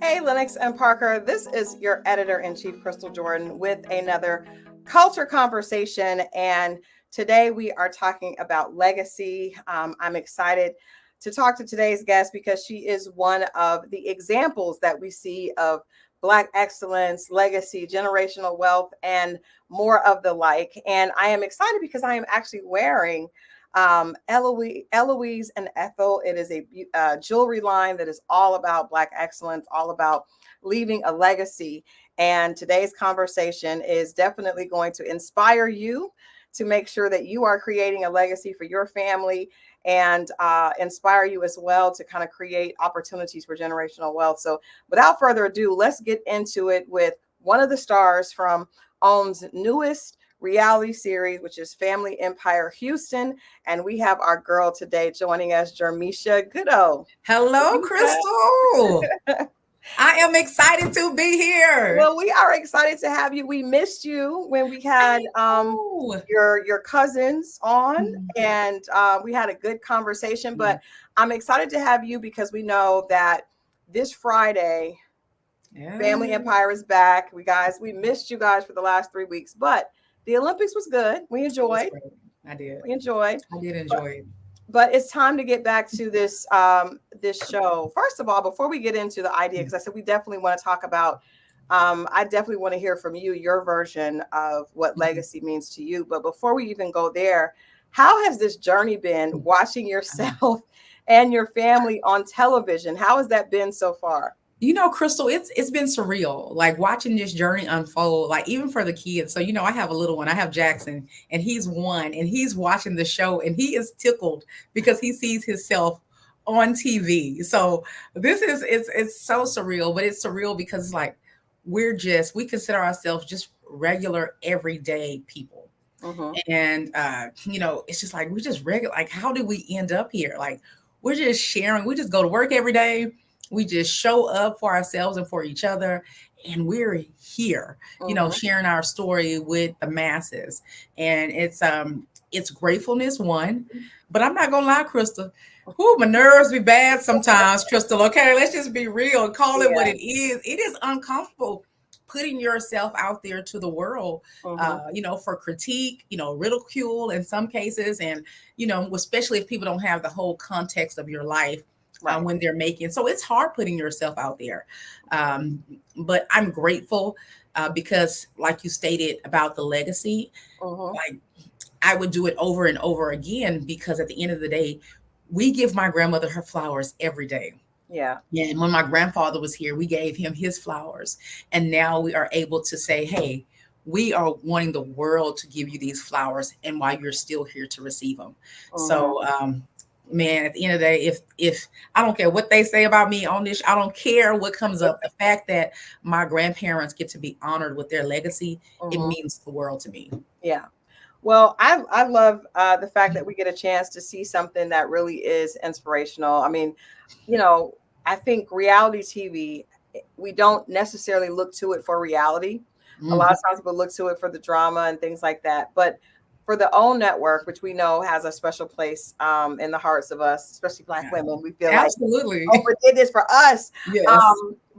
Hey, Lenox and Parker. This is your editor in chief, Christal Jordan, with another culture conversation. And today we are talking about legacy. I'm excited to talk to today's guest because she is one of the examples that we see of Black excellence, legacy, generational wealth, and more of the like. And I am excited because I am actually wearing Eloise and Ethel. It is a jewelry line that is all about Black excellence, all about leaving a legacy. And today's conversation is definitely going to inspire you to make sure that you are creating a legacy for your family and inspire you as well to kind of create opportunities for generational wealth. So without further ado, let's get into it with one of the stars from OWN's newest reality series, which is Family Empire Houston. And we have our girl today joining us, Jermeshia Goodo. Hello, Christal. I am excited to be here. Well, we are excited to have you. We missed you when we had your cousins on, and we had a good conversation. But I'm excited to have you because we know that this Friday, Family Empire is back. We missed you guys for the last 3 weeks, but the Olympics was good. We enjoyed. I did. We enjoyed. I did enjoy it. But it's time to get back to this this show. First of all, before we get into the idea, because I said we definitely want to talk about, I definitely want to hear from you, your version of what legacy means to you. But before we even go there, how has this journey been watching yourself and your family on television? How has that been so far? You know, Christal, it's been surreal, like watching this journey unfold, like even for the kids. So, I have a little one, I have Jackson, and he's 1, and he's watching the show, and he is tickled because he sees himself on TV. So it's so surreal, but it's surreal because it's like we consider ourselves just regular, everyday people. And it's just like we're just regular. Like, how did we end up here? Like, we're just sharing. We just go to work every day. We just show up for ourselves and for each other, and we're here, sharing our story with the masses. And it's gratefulness, one, but I'm not gonna lie, Christal. My nerves be bad sometimes, Christal. Okay, let's just be real and call it what it is. It is uncomfortable putting yourself out there to the world, for critique, ridicule in some cases, and especially if people don't have the whole context of your life. Right. When they're making. So it's hard putting yourself out there. But I'm grateful because, like you stated about the legacy, like I would do it over and over again, because at the end of the day, we give my grandmother her flowers every day. Yeah. And when my grandfather was here, we gave him his flowers. And now we are able to say, hey, we are wanting the world to give you these flowers, and while you're still here to receive them. So, man, at the end of the day, if I don't care what they say about me on this, I don't care what comes up. The fact that my grandparents get to be honored with their legacy, it means the world to me. Yeah. Well, I love the fact that we get a chance to see something that really is inspirational. I mean, I think reality TV, we don't necessarily look to it for reality. A lot of times people look to it for the drama and things like that. But for the OWN network, which we know has a special place in the hearts of us, especially Black women, we feel absolutely like, it is for us. Yes.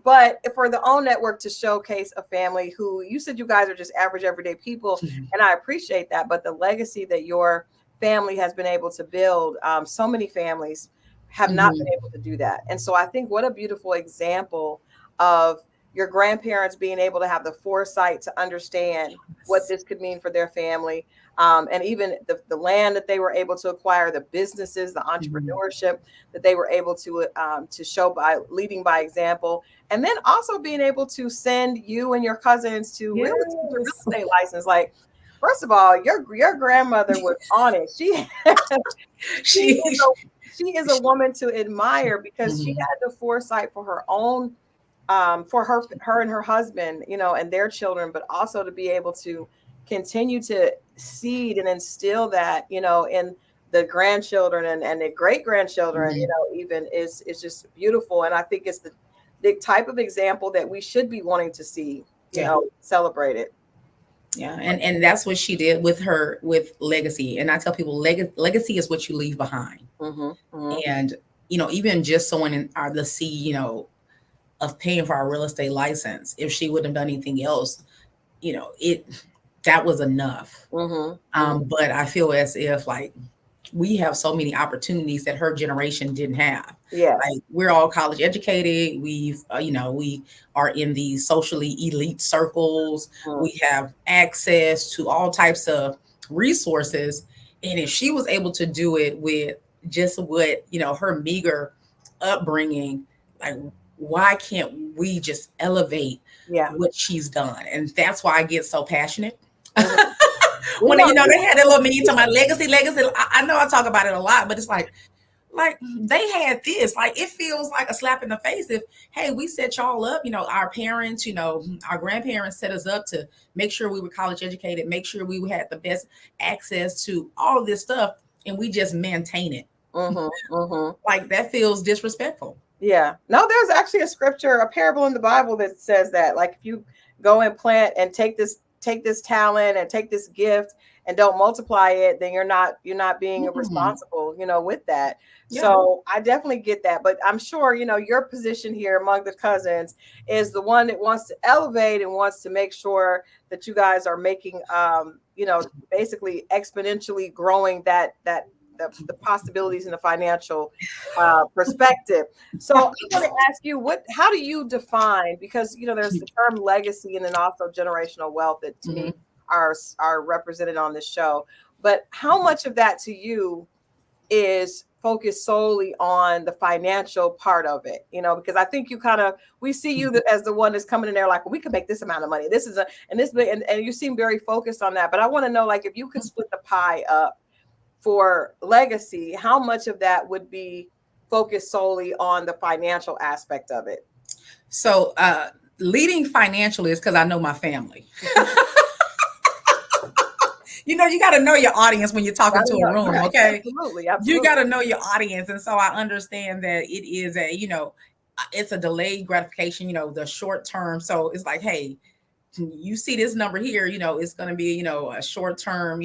But for the OWN network to showcase a family who, you said you guys are just average, everyday people, and I appreciate that. But the legacy that your family has been able to build, so many families have not been able to do that. And so I think what a beautiful example of your grandparents being able to have the foresight to understand what this could mean for their family. And even the land that they were able to acquire, the businesses, the entrepreneurship that they were able to show by leading by example, and then also being able to send you and your cousins to real estate license. Like, first of all, your grandmother was on it. She is a woman to admire, because she had the foresight for her own, for her and her husband, and their children, but also to be able to continue to seed and instill that, in the grandchildren and the great grandchildren, even is just beautiful. And I think it's the type of example that we should be wanting to see, celebrated. Yeah. And that's what she did with legacy. And I tell people, legacy is what you leave behind. And, even just sowing in the seed, of paying for our real estate license. If she wouldn't have done anything else, that was enough. But I feel as if like we have so many opportunities that her generation didn't have. Yes. Like we're all college educated. We've, we are in these socially elite circles. We have access to all types of resources. And if she was able to do it with just what, her meager upbringing, like, why can't we just elevate what she's done? And that's why I get so passionate. When they had that little meme to my legacy. I know I talk about it a lot, but it's like they had this. Like it feels like a slap in the face. If hey, we set y'all up, our parents, our grandparents set us up to make sure we were college educated, make sure we had the best access to all of this stuff, and we just maintain it. Like that feels disrespectful. Yeah. No, there's actually a scripture, a parable in the Bible that says that, like, if you go and plant and take this talent and take this gift and don't multiply it, then you're not being responsible, with that. Yeah. So I definitely get that. But I'm sure, your position here among the cousins is the one that wants to elevate and wants to make sure that you guys are making, basically exponentially growing that the possibilities in the financial perspective. So I want to ask you, how do you define, because there's the term legacy and then also generational wealth that to me are represented on this show, but how much of that to you is focused solely on the financial part of it? Because I think we see you as the one that's coming in there like, well, we can make this amount of money, and you seem very focused on that. But I want to know, like, if you could split the pie up for legacy, how much of that would be focused solely on the financial aspect of it? So leading financially is because I know my family. You got to know your audience when you're talking to a room, okay? Absolutely. You got to know your audience. And so I understand that it is it's a delayed gratification, the short term. So it's like, hey, you see this number here, it's going to be, a short term,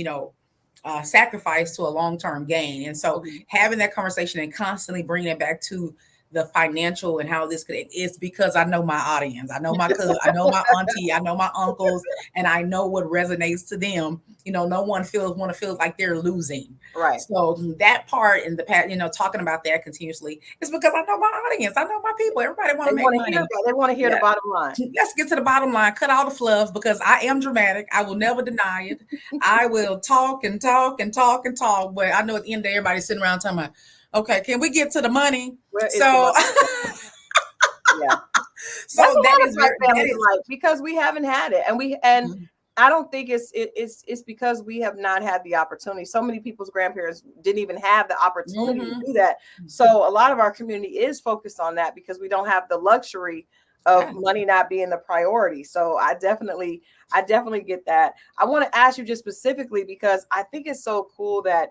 sacrifice to a long-term gain. And so having that conversation and constantly bringing it back to the financial and how this is because I know my audience. I know my cousin, I know my auntie, I know my uncles, and I know what resonates to them. No one want to feel like they're losing. Right. So that part in the past, talking about that continuously is because I know my audience. I know my people. Everybody want to make money. They want to hear the bottom line. Let's get to the bottom line. Cut all the fluff because I am dramatic. I will never deny it. I will talk and talk and talk and talk. But I know at the end of the day, everybody's sitting around talking about, okay, can we get to the money? So, yeah. So that is my family life, because we haven't had it, and I don't think it's because we have not had the opportunity. So many people's grandparents didn't even have the opportunity to do that. So a lot of our community is focused on that because we don't have the luxury of money not being the priority. So I definitely get that. I want to ask you just specifically because I think it's so cool that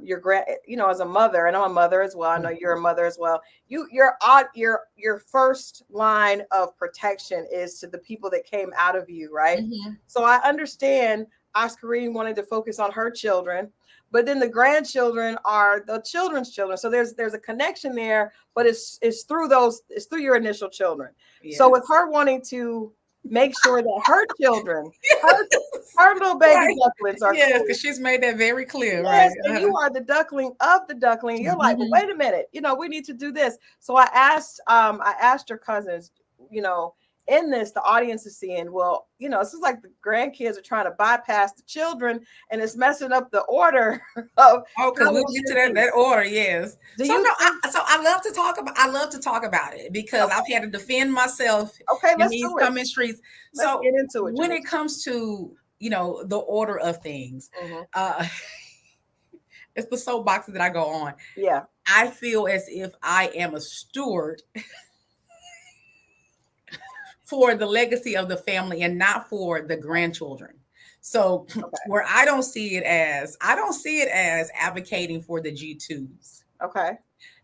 your as a mother, and I'm a mother as well. I know you're a mother as well. Your first line of protection is to the people that came out of you, right? So I understand Oscarine wanted to focus on her children, but then the grandchildren are the children's children. So there's a connection there, but it's through your initial children. Yes. So with her wanting to make sure that her children, her little baby ducklings are cool. Because she's made that very clear. Yes, right? And you are the duckling of the duckling. You're like, well, wait a minute, we need to do this. So I asked her cousins, in this, the audience is seeing, well, this is like the grandkids are trying to bypass the children, and it's messing up the order of. Because we'll get to that order, yes. I love to talk about it because I've had to defend myself in these coming streets. Let's get into it. When it comes to the order of things, it's the soapboxes that I go on. Yeah, I feel as if I am a steward for the legacy of the family and not for the grandchildren. So where I don't see it as advocating for the G2s. Okay.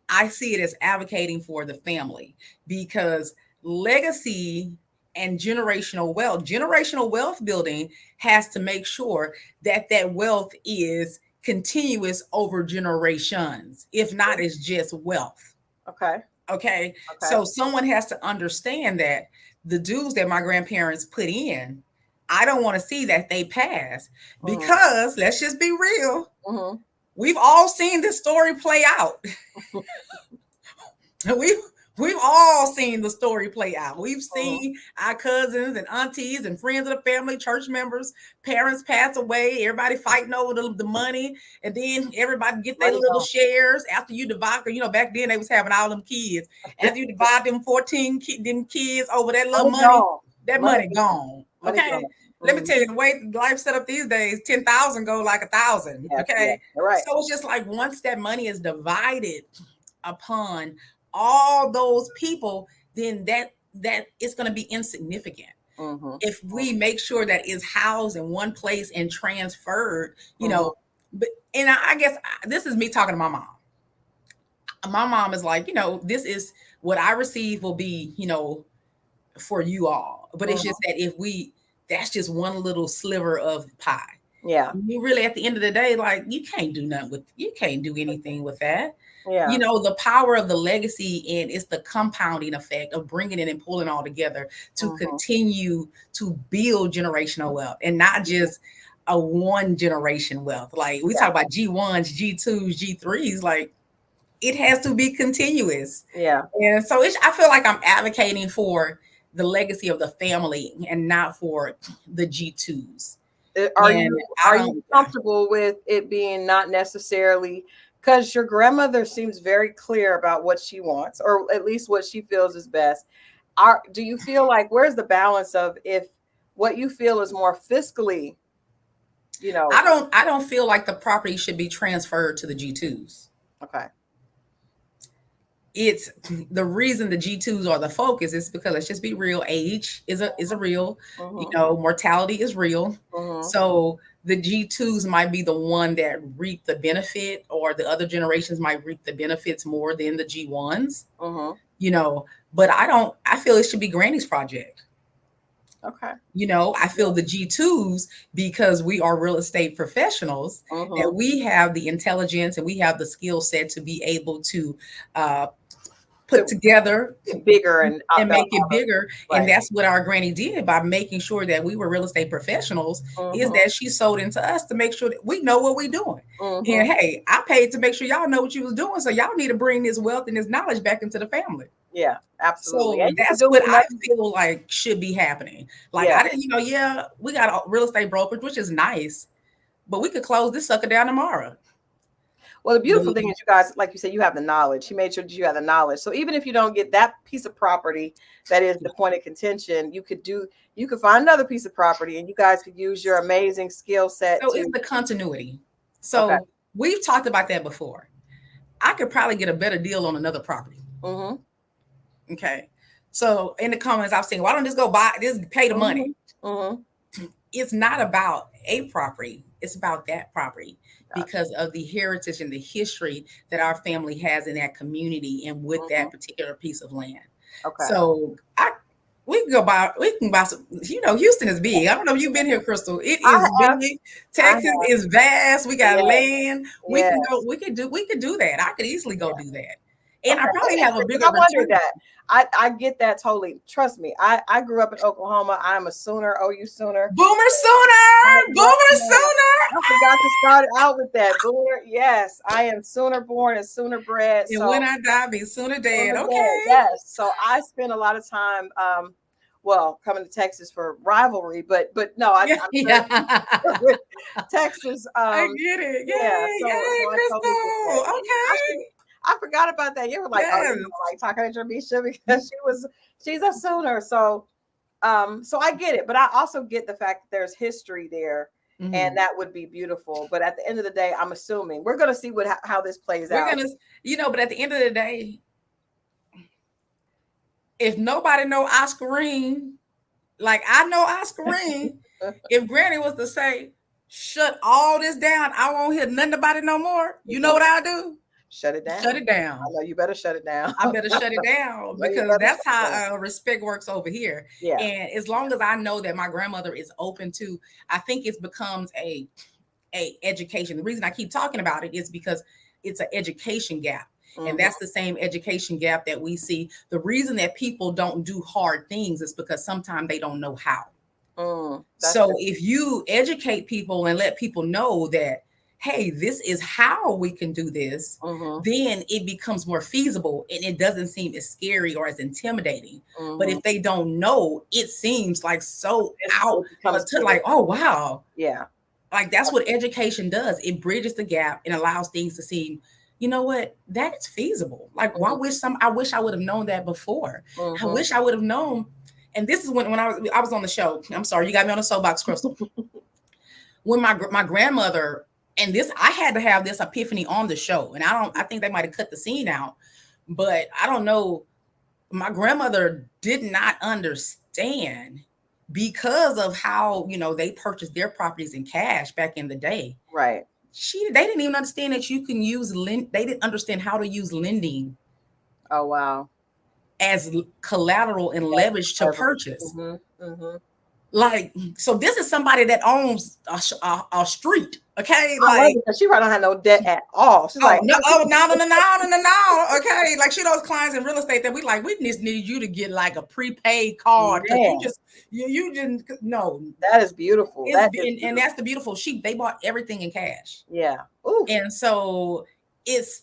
I see it as advocating for the family, because legacy and generational wealth building has to make sure that wealth is continuous over generations. If not, it's just wealth. Okay. Okay. Okay. So someone has to understand that the dues that my grandparents put in, I don't want to see that they pass, Mm-hmm. because let's just be real. Mm-hmm. We've all seen this story play out. we we've all seen the story play out. We've Mm-hmm. seen our cousins and aunties and friends of the family, church members, parents pass away, everybody fighting over the money, and then everybody get their Money little gone. shares after you divide. You know, back then they was having all them kids. After you divide them 14 them kids over that little Money money, gone. that Money money gone. gone. Money Okay. gone. Let me Mm-hmm. tell you, the way life set up these days, 10,000 go like 1,000. Yeah. Yeah. Okay. You're right. So it's just like once that money is divided upon all those people, then that is going to be insignificant. Mm-hmm. If we make sure that it's housed in one place and transferred, Mm-hmm. but and I guess this is me talking to my mom. My mom is like, this is what I receive will be, for you all. But it's just Mm-hmm. that that's just one little sliver of pie. Yeah. You really, at the end of the day, like you can't do anything with that. Yeah. The power of the legacy, and it's the compounding effect of bringing it and pulling all together to Mm-hmm. continue to build generational wealth, and not just a one generation wealth. Like we Yeah. talk about G1s, G2s, G3s, like it has to be continuous. Yeah. And so I feel like I'm advocating for the legacy of the family and not for the G2s. Are And you I are you don't, comfortable with it being not necessarily, because your grandmother seems very clear about what she wants, or at least what she feels is best. Do you feel like, where's the balance of, if what you feel is more fiscally, you know, I don't feel like the property should be transferred to the G2s. okay. It's the reason the G2s are the focus is because, let's just be real, age is a real, Mm-hmm. mortality is real. Mm-hmm. So the G2s might be the one that reap the benefit, or the other generations might reap the benefits more than the G1s, Mm-hmm. but I feel it should be Granny's project. Okay. I feel the G2s, because we are real estate professionals, that Mm-hmm. we have the intelligence and we have the skill set to be able to uh, put To together get bigger and and make it bigger. And right. that's what our granny did by making sure that we were real estate professionals, is Mm-hmm. that she sold into us to make sure that we know what we're doing. Mm-hmm. And hey, I paid to make sure y'all know what you was doing. So y'all need to bring this wealth and this knowledge back into the family. Yeah, absolutely. So And you can that's do what it I another. feel like should be happening. Like Yeah. I didn't, yeah, we got a real estate brokerage, which is nice, but we could close this sucker down tomorrow. Well, the beautiful thing is, you guys, like you said, you have the knowledge. She made sure that you have the knowledge. So even if you don't get that piece of property that is the point of contention, you could find another piece of property, and you guys could use your amazing skill set So to. it's the continuity. Okay. So we've talked about that before. I could probably get a better deal on another property. Mm-hmm. Okay. So in the comments, I've seen, why don't just go buy this, pay the money? Mm-hmm. Mm-hmm. It's not about a property, it's about that property, Gotcha. because of the heritage and the history that our family has in that community and with Mm-hmm. that particular piece of land. Okay. So we can buy some, Houston is big. I don't know if you've been here, Christal. It I is have. big. I Texas have. is vast. We got Yeah. land. We Yeah. can go, we could do that. I could easily go do that. And I Okay, probably have a bigger I wondered return. that. I get that totally. Trust me. I grew up in Oklahoma. I'm a Sooner. OU Sooner. Boomer I Sooner! love Boomer that. Sooner! I forgot to start out with that. Boomer. Yes, I am Sooner born and Sooner bred. And So when I die, be Sooner dead. Sooner bred. Okay. Yes. So I spend a lot of time. Well, coming to Texas for rivalry, but no, Yeah. I'm very Yeah. with Texas. I get it. Yeah. Yay. So Yay, I totally get that. Crystal. Okay. I forgot about that. You were like, oh, Yes. like talking to Jermeshia because she's a Sooner. So I get it, but I also get the fact that there's history there, and Mhm. that would be beautiful. But at the end of the day, I'm assuming we're gonna see how this plays We're out. gonna, but at the end of the day, if nobody know Oscarine, like I know Oscarine, if Granny was to say, shut all this down, I won't hear nothing about it no more, you know what I'll do? Shut it down. Shut it down. I know you better shut it down. I better shut it down, No, you because better that's shut it how down. respect works over here. Yeah. And as long as I know that my grandmother is open to, I think it becomes a education. The reason I keep talking about it is because it's an education gap. And that's the same education gap that we see. The reason that people don't do hard things is because sometimes they don't know how. So if you educate people and let people know that, hey, this is how we can do this, then it becomes more feasible and it doesn't seem as scary or as intimidating. But if they don't know, it seems like so like, oh, wow. Yeah. Like that's what education does. It bridges the gap and allows things to seem, you know what, that's feasible. Like, I wish I would have known that before. I wish I would have known. And this is when I was on the show. I'm sorry, you got me on a soapbox, Christal. When my grandmother, and this, I had to have this epiphany on the show. And I think they might have cut the scene out, but I don't know. My grandmother did not understand because of how, they purchased their properties in cash back in the day. Right. They didn't even understand that you can use they didn't understand how to use lending. Oh, wow. As collateral and leverage to purchase. Like, so this is somebody that owns a street. Okay, like she probably don't have no debt at all. She's like, no. Okay, like she knows clients in real estate that we just need you to get like a prepaid card. You didn't know. That is beautiful. And that's the beautiful. They bought everything in cash. Yeah. Ooh. And so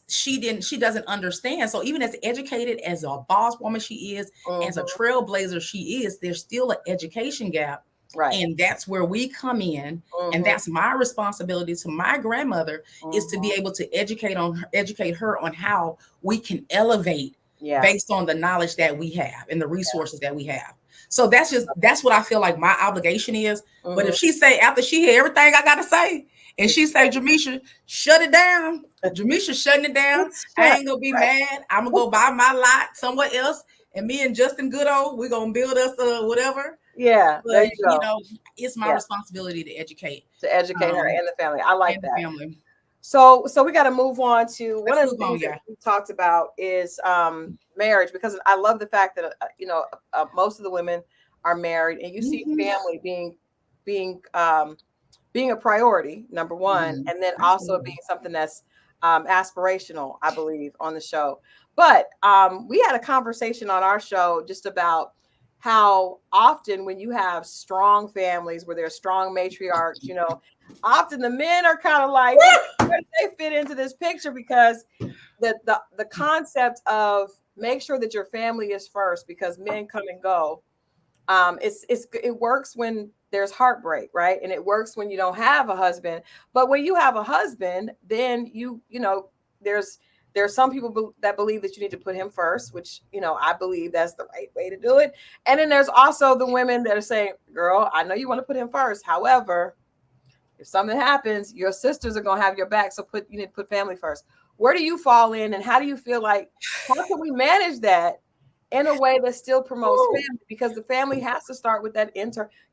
she doesn't understand. So even as educated as a boss woman she is, as a trailblazer she is, there's still an education gap. Right. And that's where we come in. And that's my responsibility to my grandmother is to be able to educate her on how we can elevate based on the knowledge that we have and the resources that we have. So that's what I feel like my obligation is. But if she say, after she hear everything I gotta say, and she say, Jermeshia, shut it down. Jermeshia shutting it down. I ain't gonna be mad. I'm gonna go buy my lot somewhere else. And me and Justin Goodo, we're gonna build us whatever. Yeah. But, there you go. It's my responsibility to educate. To educate her and the family. I like that. Family. So we got to move on to one of the things that we talked about is marriage, because I love the fact that most of the women are married, and you see family being a priority, number one, and then also being something that's aspirational, I believe, on the show. But we had a conversation on our show just about how often when you have strong families where there's strong matriarchs, often the men are kind of like, where do they fit into this picture? Because the concept of make sure that your family is first, because men come and go. It works when there's heartbreak, right? And it works when you don't have a husband. But when you have a husband, then there's some people that believe that you need to put him first, which, I believe that's the right way to do it. And then there's also the women that are saying, girl, I know you want to put him first. However, if something happens, your sisters are going to have your back. So you need to put family first. Where do you fall in? And how do you feel like, how can we manage that in a way that still promotes family? Because the family has to start with that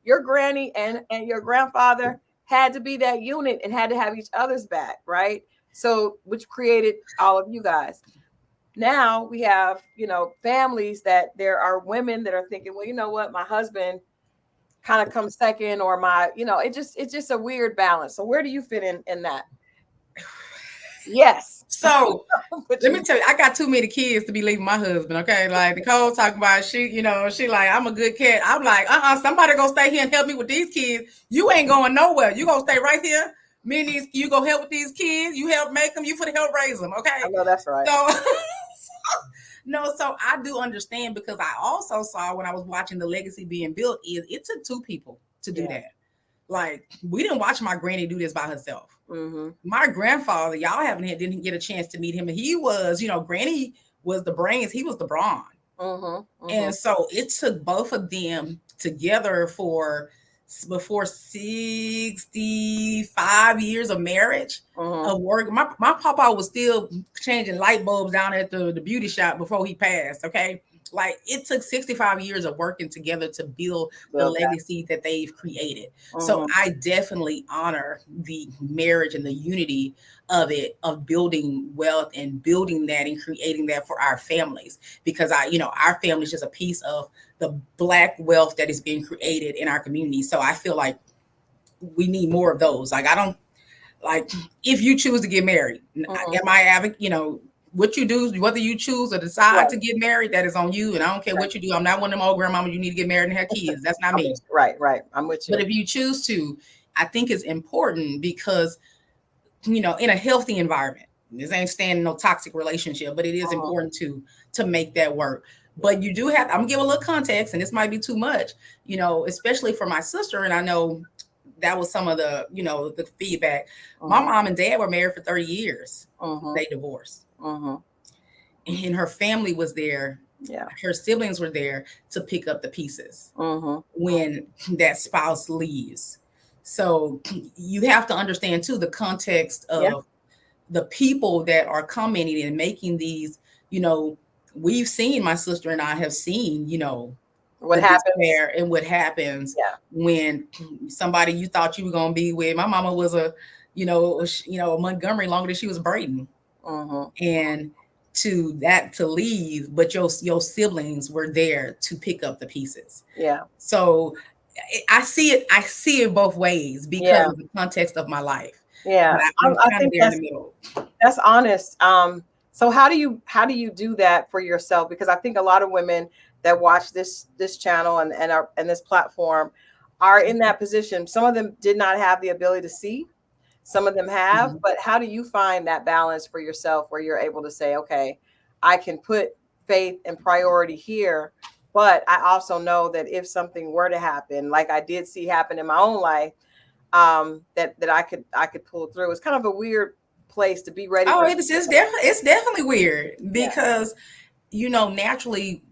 your granny and your grandfather had to be that unit and had to have each other's back, right? So, which created all of you guys. Now we have, families that there are women that are thinking, well, you know what, my husband kind of comes second, or it's just a weird balance. So where do you fit in that? Yes. So let me tell you, I got too many kids to be leaving my husband. Okay. Like Nicole talking about, she like, I'm a good cat. I'm like, somebody gonna stay here and help me with these kids. You ain't going nowhere. You gonna stay right here. Me and you go help with these kids. You help make them. You for the help raise them. Okay. I know that's right. So I do understand, because I also saw when I was watching the legacy being built, it took two people to do that. Like, we didn't watch my granny do this by herself. My grandfather, y'all didn't get a chance to meet him. And he was, granny was the brains. He was the brawn. And so it took both of them together before 65 years of marriage of work. My papa was still changing light bulbs down at the beauty shop before he passed. Okay. Like, it took 65 years of working together to build the legacy that they've created. So I definitely honor the marriage and the unity of building wealth and building that and creating that for our families, because our family is just a piece of the Black wealth that is being created in our community. So I feel like we need more of those. Like, I don't, like, if you choose to get married, am I what you do, whether you choose or decide Right. to get married, that is on you. And I don't care Right. what you do. I'm not one of them old grandmamas you need to get married and have kids. That's not me. Right. I'm with you. But if you choose to, I think it's important because, in a healthy environment, this ain't standing no toxic relationship, but it is important to make that work. But you do have, I'm gonna give a little context, and this might be too much, especially for my sister. And I know that was some of the, the feedback. My mom and dad were married for 30 years. They divorced. And her family was there. Yeah. Her siblings were there to pick up the pieces when that spouse leaves. So you have to understand too the context of the people that are commenting and making these, we've seen, my sister and I have seen, what happens there and what happens when somebody you thought you were going to be with. My mama was a Montgomery longer than she was Braden. And to leave, but your siblings were there to pick up the pieces. Yeah. So I see it both ways because of the context of my life. Yeah. I'm kind of there in the middle. That's honest. So how do you do that for yourself? Because I think a lot of women that watch this channel and this platform are in that position. Some of them did not have the ability to see. Some of them have, but how do you find that balance for yourself where you're able to say, okay, I can put faith and priority here, but I also know that if something were to happen, like I did see happen in my own life, that I could pull through. It's kind of a weird place to be ready. Oh, it's definitely weird because, naturally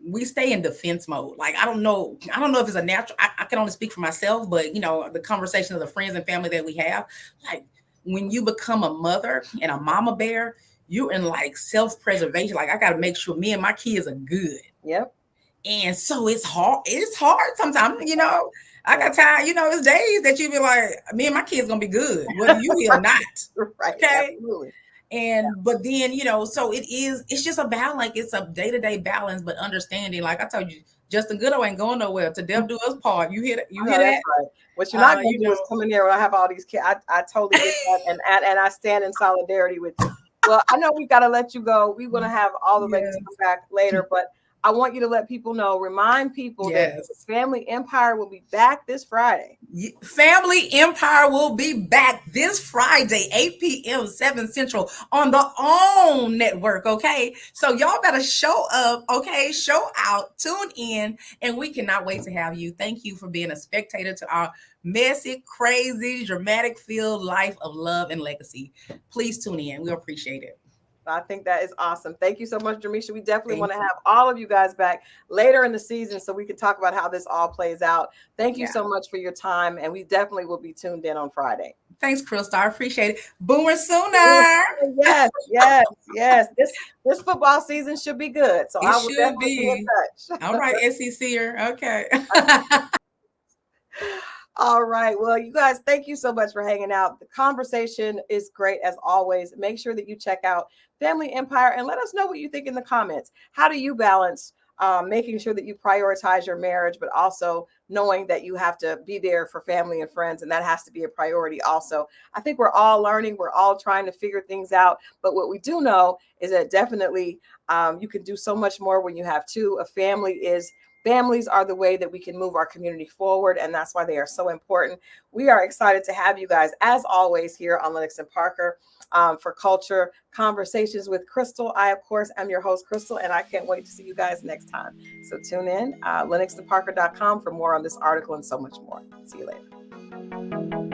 we stay in defense mode. Like, I don't know if it's a natural, I can only speak for myself, but the conversation of the friends and family that we have, like when you become a mother and a mama bear, you're in like self-preservation. Like, I got to make sure me and my kids are good. Yep. And so it's hard sometimes, I got tired, it's days that you be like, me and my kids gonna be good, whether you will or not. Right. Okay. Absolutely. And but then so it's just a balance. Like, it's a day-to-day balance, but understanding, like I told you, Justin Goodall ain't going nowhere. To death do us part. You hear that? Right. What you're not going to do is come in here when I have all these kids. I totally get that, and I stand in solidarity with you. Well, I know we've got to let you go. We're going to have all the ladies come back later, but I want you to let people know, remind people that Family Empire will be back this Friday. Family Empire will be back this Friday, 8 p.m., 7 Central on the OWN network, okay? So y'all better show up, okay? Show out, tune in, and we cannot wait to have you. Thank you for being a spectator to our messy, crazy, dramatic-filled life of love and legacy. Please tune in. We appreciate it. I think that is awesome. Thank you so much, Jermeshia. We definitely want to have all of you guys back later in the season so we can talk about how this all plays out. Thank you so much for your time, and we definitely will be tuned in on Friday. Thanks, Christal. I appreciate it. Boomer Sooner. Yes. This football season should be good. So I will definitely be in touch. All right, SECer. Okay. All right. Well, you guys, thank you so much for hanging out. The conversation is great as always. Make sure that you check out Family Empire and let us know what you think in the comments. How do you balance making sure that you prioritize your marriage, but also knowing that you have to be there for family and friends, and that has to be a priority also. I think we're all learning. We're all trying to figure things out. But what we do know is that definitely you can do so much more when you have two. Families are the way that we can move our community forward, and that's why they are so important. We are excited to have you guys, as always, here on Lenox and Parker for Culture Conversations with Christal. I, of course, am your host, Christal, and I can't wait to see you guys next time. So tune in, lenoxandparker.com for more on this article and so much more. See you later.